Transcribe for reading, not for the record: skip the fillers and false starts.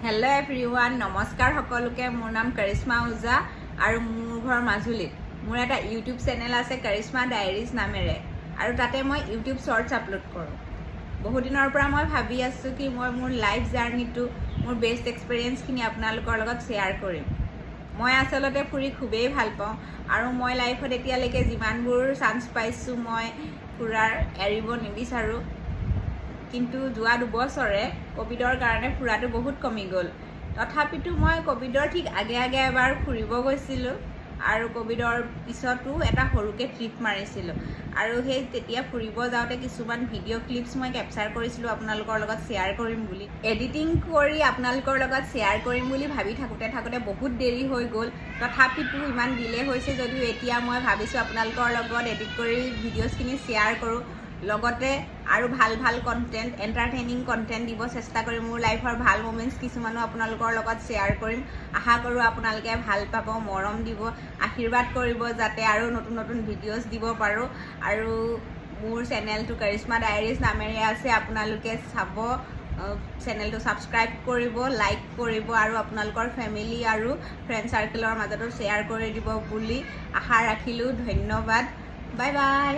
Hello everyone, নমস্কাৰ সকলোকে। মোৰ নাম কৰিশ্মা ওজা আৰু মোৰ ঘৰ মাজুলীত। মোৰ এটা YouTube চেনেল আছে কৰিশ্মা ডায়েৰিজ নামেৰে আৰু তাতে মই YouTube শৰ্টছ আপলোড কৰোঁ। বহুত দিনৰ পৰা মই ভাবি আছোঁ কি মই মোৰ লাইফ জাৰ্নিটো মোৰ বেষ্ট এক্সপেৰিয়েন্সখিনি আপোনালোকৰ লগত শ্বেয়াৰ কৰিম। মই আচলতে ফুৰি খুবেই ভাল পাওঁ আৰু মই লাইফত এতিয়ালৈকে যিমানবোৰ চান্স পাইছোঁ মই ফুৰাৰ এৰিব নিবিচাৰোঁ। কিন্তু যোৱা 2 বছৰে কোভিডৰ কাৰণে ফুৰাটো বহুত কমি গ'ল। তথাপিতো মই কোভিডৰ ঠিক আগে এবাৰ ফুৰিব গৈছিলোঁ আৰু কোভিডৰ পিছতো এটা সৰুকৈ ট্ৰিপ মাৰিছিলোঁ আৰু সেই তেতিয়া ফুৰিব যাওঁতে কিছুমান ভিডিঅ' ক্লিপছ মই কেপচাৰ কৰিছিলোঁ আপোনালোকৰ লগত শ্বেয়াৰ কৰিম বুলি। এডিটিং কৰি আপোনালোকৰ লগত শ্বেয়াৰ কৰিম বুলি ভাবি থাকোঁতে বহুত দেৰি হৈ গ'ল। তথাপিতো ইমান ডিলে হৈছে যদিও এতিয়া মই ভাবিছোঁ আপোনালোকৰ লগত এডিট কৰি ভিডিঅ'ছখিনি শ্বেয়াৰ কৰোঁ। লগতে আৰু ভাল কণ্টেণ্ট এণ্টাৰটেইনিং কণ্টেণ্ট দিব চেষ্টা কৰিম। মোৰ লাইফৰ ভাল মোমেণ্টছ কিছুমানো আপোনালোকৰ লগত শ্বেয়াৰ কৰিম। আশা কৰোঁ আপোনালোকে ভাল পাব, মৰম দিব, আশীৰ্বাদ কৰিব যাতে আৰু নতুন ভিডিঅ'ছ দিব পাৰোঁ। আৰু মোৰ চেনেলটো কৰিশ্মা ডায়েৰিজ নামেৰে আছে, আপোনালোকে চাব, চেনেলটো ছাবস্ক্ৰাইব কৰিব, লাইক কৰিব আৰু আপোনালোকৰ ফেমিলি আৰু ফ্ৰেণ্ড চাৰ্কেলৰ মাজতো শ্বেয়াৰ কৰি দিব বুলি আশা ৰাখিলোঁ। ধন্যবাদ, বাই বাই।